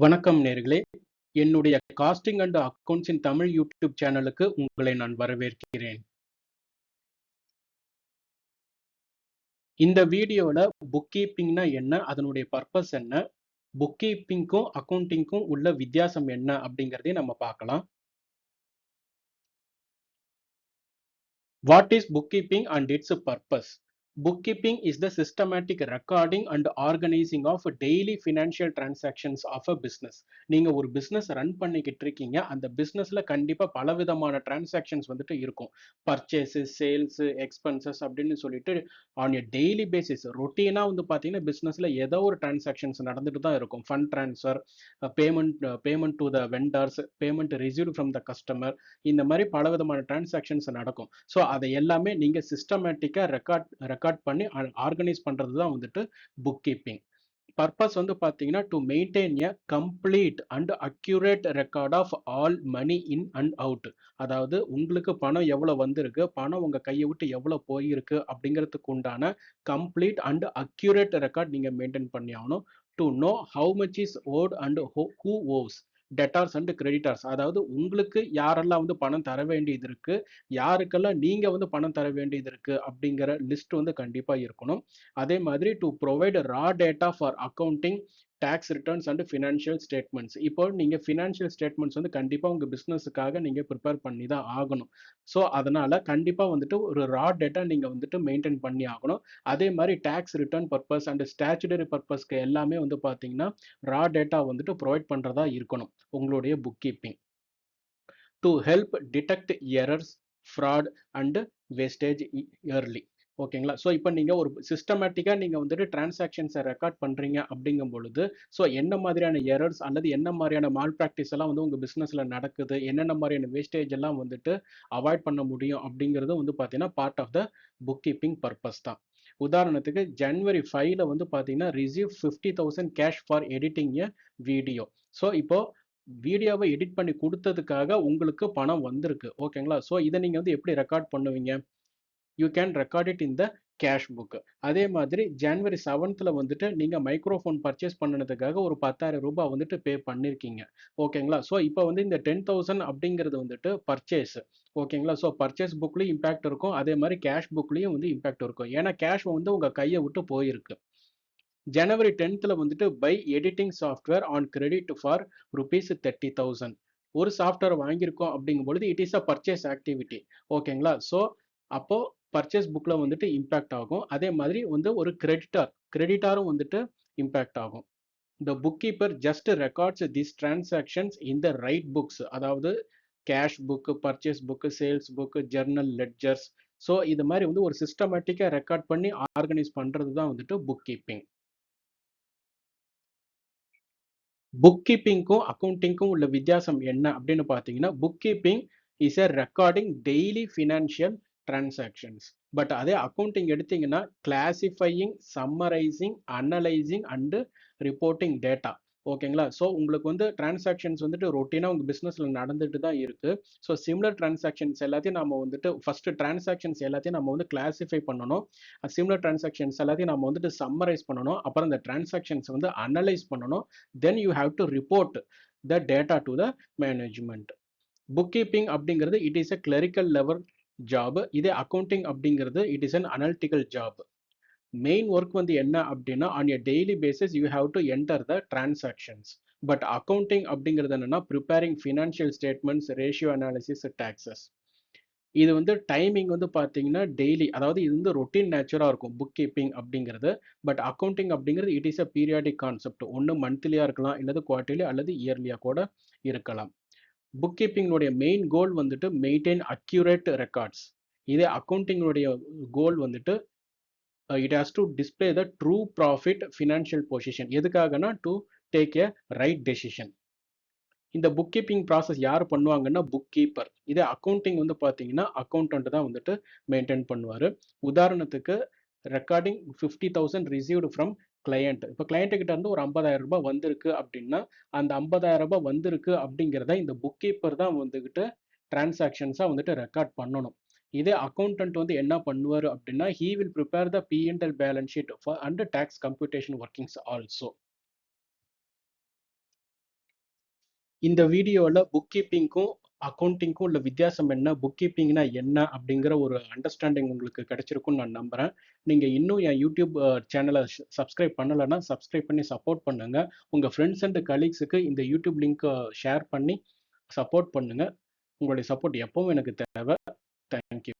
வணக்கம் நேர்களே. என்னுடைய costing and accounts in Tamil YouTube சேனலுக்கு உங்களை நான் வரவேற்கிறேன். இந்த வீடியோல புக் கீப்பிங்னா என்ன? அதனுடைய பர்ப்பஸ் என்ன? புக் கீப்பிங்க்கும், அக்கவுண்டிங்க்கும் உள்ள வித்தியாசம் என்ன? அப்படிங்கிறதையும் நம்ம பார்க்கலாம். What is bookkeeping and its purpose? Bookkeeping is the systematic recording and organizing of daily financial transactions of a business. நீங்க ஒரு பிசினஸ் ரன் பண்ணிக்கிட்டு இருக்கீங்க. அந்த பிசினஸ்ல கண்டிப்பா பலவிதமான டிரான்சாக்ஷன்ஸ் வந்துட்டு இருக்கும். பர்ச்சேஸ், சேல்ஸ், எக்ஸ்பென்சஸ் அப்படின்னு சொல்லிட்டு ஆன் எ டெய்லி பேசிஸ் ரொட்டீனா வந்து பாத்தீங்கன்னா பிசினஸ்ல ஏதோ ஒரு டிரான்சாக்ஷன்ஸ் நடந்துட்டு தான் இருக்கும். Fund transfer, payment to the vendors, payment received from the customer, இந்த மாதிரி பலவிதமான டிரான்சாக்ஷன்ஸ் நடக்கும். ஸோ அதை எல்லாமே நீங்க சிஸ்டமேட்டிக்கா ரெக்கார்ட் பண்ணி ஆர்கனைஸ் பண்றது தான் வந்துட்டு புக் கீப்பிங். பர்பஸ் வந்து பாத்தீங்கன்னா to maintain a complete and accurate record of all money in and out. அதாவது உங்களுக்கு பணம் எவ்வளவு வந்திருக்கு, பணம் உங்க கையை விட்டு எவ்வளவு போயிருக்கு அப்படிங்கிறதுக்கு உண்டான கம்ப்ளீட் அண்ட் அக்யூரேட் ரெக்கார்ட் நீங்க மெயின்டைன் பண்ணி ஆகணும். To know how much is owed and who owes, debtors and creditors. அதாவது உங்களுக்கு யாரெல்லாம் வந்து பணம் தர வேண்டியது இருக்கு, யாருக்கெல்லாம் நீங்க வந்து பணம் தர வேண்டியது இருக்கு அப்படிங்கிற லிஸ்ட் வந்து கண்டிப்பா இருக்கணும். அதே மாதிரி to provide raw data for accounting, tax returns and financial statements. இப்போ நீங்க ஃபினான்ஷியல் ஸ்டேட்மெண்ட்ஸ் வந்து கண்டிப்பா உங்க பிசினஸுக்காக நீங்க ப்ரிப்பேர் பண்ணி தான் ஆகணும். ஸோ அதனால கண்டிப்பா வந்துட்டு ஒரு ரா டேட்டா நீங்க வந்துட்டு மெயின்டைன் பண்ணி ஆகணும். அதே மாதிரி tax return purpose and statutory பர்பஸ்க்கு எல்லாமே வந்து பாத்தீங்கன்னா ரா டேட்டா வந்துட்டு ப்ரொவைட் பண்றதா இருக்கணும் உங்களுடைய book keeping. To help detect errors, fraud and wastage early. ஓகேங்களா? ஸோ இப்போ நீங்க ஒரு சிஸ்டமேட்டிக்கா நீங்க வந்துட்டு டிரான்சாக்ஷன்ஸை ரெக்கார்ட் பண்றீங்க அப்படிங்கும் பொழுது, ஸோ என்ன மாதிரியான எரர்ஸ் அல்லது என்ன மாதிரியான மால் பிராக்டிஸ் எல்லாம் வந்து உங்க பிசினஸ்ல நடக்குது, என்னென்ன மாதிரியான வேஸ்டேஜ் எல்லாம் வந்துட்டு அவாய்ட் பண்ண முடியும் அப்படிங்கிறது வந்து பாத்தீங்கன்னா part of the book keeping purpose தான். உதாரணத்துக்கு ஜனவரி 5ல வந்து பாத்தீங்கன்னா receive 50,000 cash for editing a video. So இப்போ வீடியோவை எடிட் பண்ணி கொடுத்ததுக்காக உங்களுக்கு பணம் வந்திருக்கு. ஓகேங்களா? ஸோ இதை நீங்க வந்து எப்படி ரெக்கார்ட் பண்ணுவீங்க? You can record it in the cash book. அதே மாதிரி ஜனவரி 7th வந்துட்டு நீங்க மைக்ரோஃபோன் பர்ச்சேஸ் பண்ணதுக்காக ஒரு 10,000 ரூபாய் வந்துட்டு பே பண்ணிருக்கீங்க. ஓகேங்களா? ஸோ இப்போ வந்து இந்த 10,000 அப்படிங்கிறது வந்துட்டு பர்ச்சேஸ். ஓகேங்களா? ஸோ பர்ச்சேஸ் புக்லயும் இம்பாக்ட் இருக்கும். அதே மாதிரி கேஷ் புக்லயும் வந்து இம்பாக்ட் இருக்கும். ஏன்னா கேஷ் வந்து உங்க கையை விட்டு போயிருக்கு. ஜனவரி 10th வந்துட்டு by editing software on credit for ₹30,000. ஒரு சாஃப்ட்வேர் வாங்கியிருக்கோம் அப்படிங்கும் பொழுது it is a purchase activity. ஓகேங்களா? ஸோ அப்போ பர்ச்சேஸ் புக்ல வந்துட்டு இம்பாக்ட் ஆகும். அதே மாதிரி வந்து ஒரு கிரெடிட்டாரும் வந்துட்டு இம்பாக்ட் ஆகும். The bookkeeper just records these transactions in the right books. அதாவது cash book, purchase book, sales book, journal, ledgers. So இது மாதிரி வந்து ஒரு சிஸ்டமேட்டிக்கா ரெக்கார்ட் பண்ணி ஆர்கனைஸ் பண்றது தான் வந்துட்டு புக் கீப்பிங். புக் கீப்பிங்க்கும் அக்கவுண்டிங்க்கும் உள்ள வித்தியாசம் என்ன அப்படின்னு பார்த்தீங்கன்னா, book keeping is a recording daily financial transactions. But அதே அக்கவுண்டிங் எடுத்தீங்கன்னா classifying, summarising, analysing and reporting data. ஓகேங்களா? ஸோ உங்களுக்கு வந்து டிரான்சாக்ஷன்ஸ் வந்துட்டு ரொட்டீனா உங்க பிசினஸ்ல நடந்துட்டு தான் இருக்கு. ஸோ சிமிலர் டிரான்சாக்ஷன்ஸ் எல்லாத்தையும் நம்ம வந்துட்டு ஃபர்ஸ்ட் டிரான்சாக்ஷன்ஸ் எல்லாத்தையும் நம்ம வந்து கிளாசிஃபை பண்ணணும். சிமிலர் டிரான்சாக்ஷன்ஸ் எல்லாத்தையும் நம்ம வந்துட்டு சம்மரைஸ் பண்ணணும். அப்புறம் இந்த டிரான்சாக்ஷன்ஸ் வந்து அனலைஸ் பண்ணணும். Then you have to report the data to the management. bookkeeping அப்படிங்கிறது it is a clerical level job. இதே accounting அப்படிங்கிறது it is an analytical job. Main work வந்து என்ன அப்படின்னா on a daily basis you have to enter the transactions. But accounting அப்படிங்கிறது என்னன்னா preparing financial statements, ratio analysis, taxes. இது வந்து timing வந்து பார்த்தீங்கன்னா டெய்லி, அதாவது இது வந்து ரொட்டீன் நேச்சராக இருக்கும் புக் கீப்பிங் அப்படிங்கிறது. பட் அக்கௌண்டிங் அப்படிங்கிறது it is a periodic concept. ஒன்று மந்த்லியாக இருக்கலாம், இல்லது குவார்டர்லி அல்லது இயர்லியாக கூட இருக்கலாம். புக் கீப்பிங்கோடைய மெயின் கோல் வந்துட்டு மெயின்டைன் அக்யூரேட் ரெக்கார்ட்ஸ். இதே அக்கௌண்டிங்கோடைய கோல் வந்துட்டு it has to display the true profit financial position. எதுக்காகனா to take a right decision. இந்த புக் கீப்பிங் ப்ராசஸ் யார் பண்ணுவாங்கன்னா புக் கீப்பர். இதே அக்கௌண்டிங் வந்து பார்த்தீங்கன்னா அக்கௌண்டன்ட் தான் வந்துட்டு மெயின்டைன் பண்ணுவார். உதாரணத்துக்கு ரெக்கார்டிங் 50,000 ரிசீவ்டு ஃப்ரம் கிளையண்ட். இப்போ கிளையண்ட் கிட்ட இருந்து ஒரு 50,000 ரூபாய் வந்திருக்கு அப்படின்னா அந்த 50,000 ரூபாய் வந்திருக்கு அப்படிங்கிறத இந்த புக் கீப்பர் தான் வந்துக்கிட்டு டிரான்சாக்ஷன்ஸாக வந்துட்டு ரெக்கார்ட் பண்ணணும். இதே அக்கௌண்டன்ட் வந்து என்ன பண்ணுவார் அப்படின்னா he will prepare the P&L balance sheet for and tax computation workings also. இந்த வீடியோல புக் கீப்பிங்க்கும் அக்கௌண்டிங்க்கும் உள்ள வித்தியாசம் என்ன, புக் கீப்பிங்னா என்ன அப்படிங்கிற ஒரு அண்டர்ஸ்டாண்டிங் உங்களுக்கு கிடைச்சிருக்கும்னு நான் நம்புறேன். நீங்க இன்னும் என் யூடியூப் சேனலை சப்ஸ்கிரைப் பண்ணலைன்னா சப்ஸ்கிரைப் பண்ணி சப்போர்ட் பண்ணுங்க. உங்க ஃப்ரெண்ட்ஸ் அண்ட் கலீக்ஸுக்கு இந்த யூடியூப் லிங்க்கை ஷேர் பண்ணி சப்போர்ட் பண்ணுங்க. உங்களுடைய சப்போர்ட் எப்பவும் எனக்கு தேவை. தேங்க்யூ.